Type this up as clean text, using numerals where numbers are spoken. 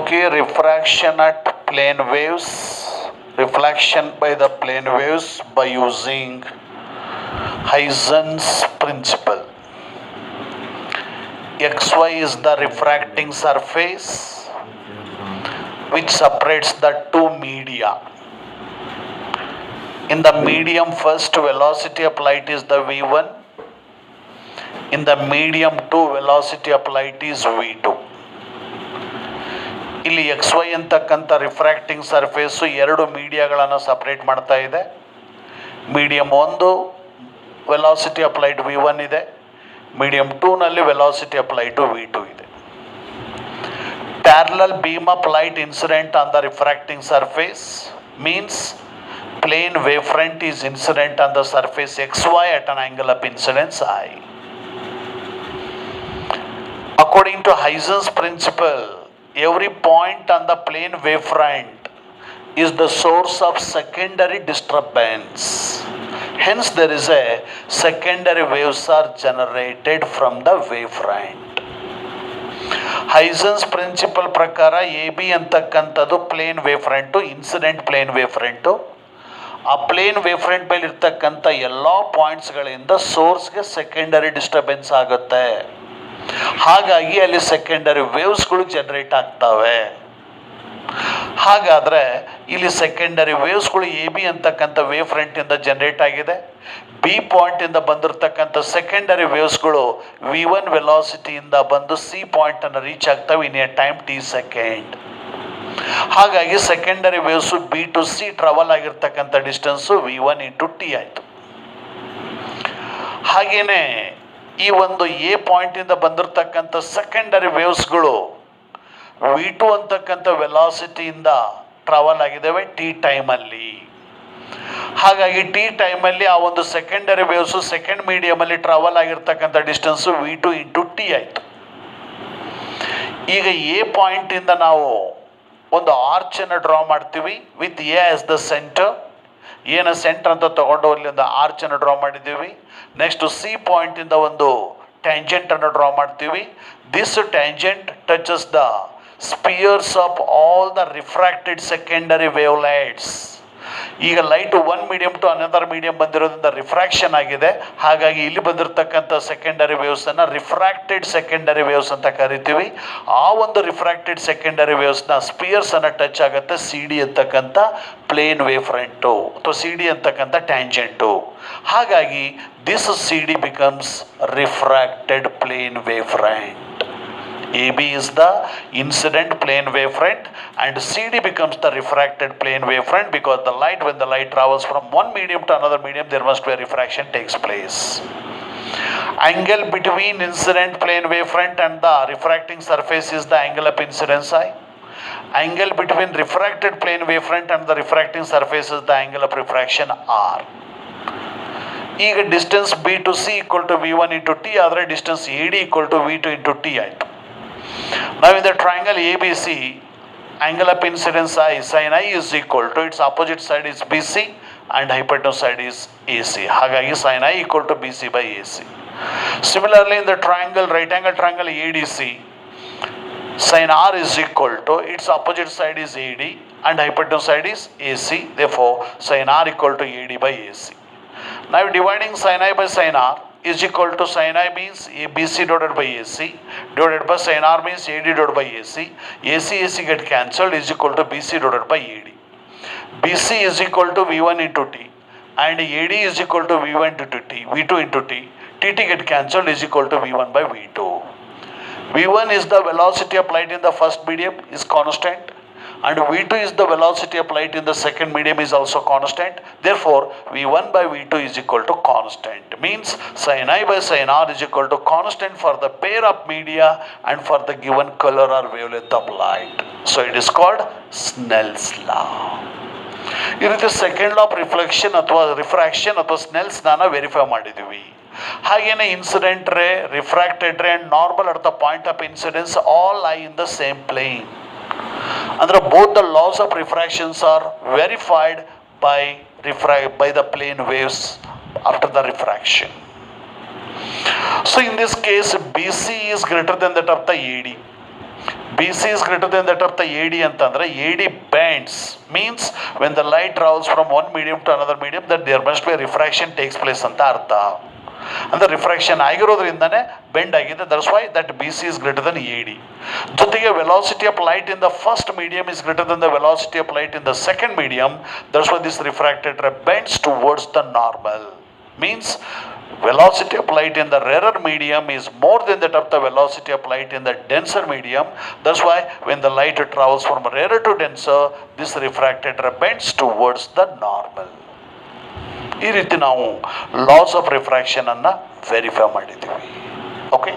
Okay, refraction at plane waves, reflection by the plane waves by using Huygens principle. XY is the refracting surface which separates the two media. In the medium, first velocity of light is the v1. In the medium 2, velocity of light is v2. ಇಲ್ಲಿ X Y ಅಂತಕ್ಕಂಥ refracting surface ಎರಡು ಮೀಡಿಯಾಗಳನ್ನು separate ಮಾಡ್ತಾ ಇದೆ. Medium 1 velocity of light v1 ಇದೆ, medium 2ನಲ್ಲಿ velocity of light v2 ಇದೆ. Parallel beam of light incident on the refracting surface means plane wavefront is incident on the surface xy at an angle of incidence I. According to Huygens principle, every point on the plane wavefront is the source of secondary disturbance. Hence there is a secondary waves are generated from the wavefront. Huygens principle ಪ್ರಕಾರ AB ಅಂತಕ್ಕಂಥದ್ದು plane ವೇವ್ಫ್ರಂಟು, incident plane ವೇವ್ಫ್ರಂಟು. ಆ plane ವೇವ್ಫ್ರಂಟ್ ಮೇಲೆ ಇರ್ತಕ್ಕಂಥ ಎಲ್ಲ ಪಾಯಿಂಟ್ಸ್ಗಳಿಂದ ಸೋರ್ಸ್ಗೆ secondary disturbance ಆಗುತ್ತೆ. ಹಾಗಾಗಿ ಅಲ್ಲಿ secondary ವೇವ್ಸ್ಗಳು generate ಆಗ್ತವೆ. ಹಾಗಾದರೆ ಇಲ್ಲಿ ಸೆಕೆಂಡರಿ ವೇವ್ಸ್ಗಳು ಎ ಬಿ ಅಂತಕ್ಕಂಥ ವೇವ್ ಫ್ರಂಟಿಂದ ಜನರೇಟ್ ಆಗಿದೆ. ಬಿ ಪಾಯಿಂಟಿಂದ ಬಂದಿರತಕ್ಕಂಥ ಸೆಕೆಂಡರಿ ವೇವ್ಸ್ಗಳು v1 ವೆಲಾಸಿಟಿಯಿಂದ ಬಂದು ಸಿ ಪಾಯಿಂಟನ್ನು ರೀಚ್ ಆಗ್ತವೆ in a time t second. ಹಾಗಾಗಿ secondary waves B to C travel ಆಗಿರ್ತಕ್ಕಂಥ ಡಿಸ್ಟೆನ್ಸು v1 ಇಂಟು ಟಿ ಆಯಿತು. ಹಾಗೆಯೇ ಈ ಒಂದು ಎ ಪಾಯಿಂಟಿಂದ ಬಂದಿರತಕ್ಕಂಥ ಸೆಕೆಂಡರಿ ವೇವ್ಸ್ಗಳು v2 ಅಂತಕ್ಕಂಥ ವೆಲಾಸಿಟಿಯಿಂದ ಟ್ರಾವೆಲ್ ಆಗಿದ್ದಾವೆ ಟಿ ಟೈಮಲ್ಲಿ. ಹಾಗಾಗಿ ಟಿ ಟೈಮಲ್ಲಿ ಆ ಒಂದು ಸೆಕೆಂಡರಿ ವೇವ್ಸು ಸೆಕೆಂಡ್ ಮೀಡಿಯಮಲ್ಲಿ ಟ್ರಾವೆಲ್ ಆಗಿರ್ತಕ್ಕಂಥ ಡಿಸ್ಟೆನ್ಸು v2 ಇಂಟು ಟಿ ಆಯಿತು. ಈಗ ಎ ಪಾಯಿಂಟಿಂದ ನಾವು ಒಂದು ಆರ್ಚನ್ನು ಡ್ರಾ ಮಾಡ್ತೀವಿ with A as the centre. ಏನ ಸೆಂಟರ್ ಅಂತ ತಗೊಂಡು ಅಲ್ಲಿ ಒಂದು ಆರ್ಚನ್ನು ಡ್ರಾ ಮಾಡಿದ್ದೀವಿ. ನೆಕ್ಸ್ಟ್ ಸಿ ಪಾಯಿಂಟಿಂದ ಒಂದು ಟ್ಯಾಂಜೆಂಟನ್ನು ಡ್ರಾ ಮಾಡ್ತೀವಿ. This tangent touches the spheres of all the refracted secondary wavelets. ಈಗ light one medium to another medium ಬಂದಿರೋದ್ರಿಂದ ರಿಫ್ರಾಕ್ಷನ್ ಆಗಿದೆ. ಹಾಗಾಗಿ ಇಲ್ಲಿ ಬಂದಿರತಕ್ಕಂಥ ಸೆಕೆಂಡರಿ ವೇವ್ಸನ್ನು ರಿಫ್ರಾಕ್ಟೆಡ್ ಸೆಕೆಂಡರಿ ವೇವ್ಸ್ ಅಂತ ಕರಿತೀವಿ. ಆ ಒಂದು ರಿಫ್ರಾಕ್ಟೆಡ್ ಸೆಕೆಂಡರಿ ವೇವ್ಸ್ನ ಸ್ಪಿಯರ್ಸನ್ನು ಟಚ್ ಆಗುತ್ತೆ ಸಿ ಡಿ ಅಂತಕ್ಕಂಥ ಪ್ಲೇನ್ ವೇವ್ ಫ್ರಂಟು ಅಥವಾ ಸಿ ಡಿ ಅಂತಕ್ಕಂಥ ಟ್ಯಾಂಜೆಂಟು. ಹಾಗಾಗಿ this C D becomes refracted plane wave front. AB is the incident plane wavefront and CD becomes the refracted plane wavefront, because the light, when the light travels from one medium to another medium, there must be a refraction takes place. Angle between incident plane wavefront and the refracting surface is the angle of incidence I. Angle between refracted plane wavefront and the refracting surface is the angle of refraction R. ಈಗ distance B to C equal to v1 into T ಆದರೆ distance A D equal to v2 into T ಆಯಿತು. Now in the triangle ABC, angle of incidence I, sin I is equal to its opposite side is BC and hypotenuse side is AC. ಹಾಗಾಗಿ sin I equal to BC by AC. Similarly in the triangle, right angle triangle ADC, sin R is equal to its opposite side is AD and hypotenuse side is AC. Therefore sin R equal to AD by AC. Now dividing sin I by sin R is equal to sin I means BC divided by AC divided by sin R means AD divided by AC. AC get cancelled is equal to BC divided by AD. BC is equal to V1 into T and AD is equal to V1 into T, V2 into T. TT get cancelled is equal to V1 by V2. V1 is the velocity of light in the first medium is constant, and V2 is the velocity of light in the second medium is also constant. Therefore V1 by V2 is equal to constant. Means sin I by sin R is equal to constant for the pair of media and for the given color or wavelength of light. So it is called Snell's law. ಈ ರೀತಿ second law of reflection ಅಥವಾ refraction ಅಥವಾ ಸ್ನೆಲ್ಸ್ ಲಾನ verify ಮಾಡಿದ್ದೀವಿ. ಹಾಗೇನೆ incident ರೇ, refracted ರೇ and normal at the point of incidence all ಲೈ in the same plane. ಅಂದ್ರೆ both the laws of refractions are verified by the plane waves after the refraction. So in this case BC is greater than that of the AD. BC is greater than that of the AD ಅಂತಂದ್ರೆ AD bends means when the light travels from one medium to another medium that there must be a refraction takes place ಅಂತ ಅರ್ಥ. ಅಂದರೆ refraction ಆಗಿರೋದ್ರಿಂದನೇ bend ಆಗಿದೆ, that's why that BC is greater than AD. ಜೊತೆಗೆ velocity of light in the first medium is greater than the velocity of light in the second medium, that's why this refracted ray bends towards the normal. Means velocity of light in the rarer medium is more than that of the velocity of light in the denser medium. That's why when the light travels from rarer to denser, this refracted ray bends towards the normal. ಈ ರೀತಿ ನಾವು loss of refraction ಅನ್ನು verify ಮಾಡಿದ್ದೀವಿ. Okay.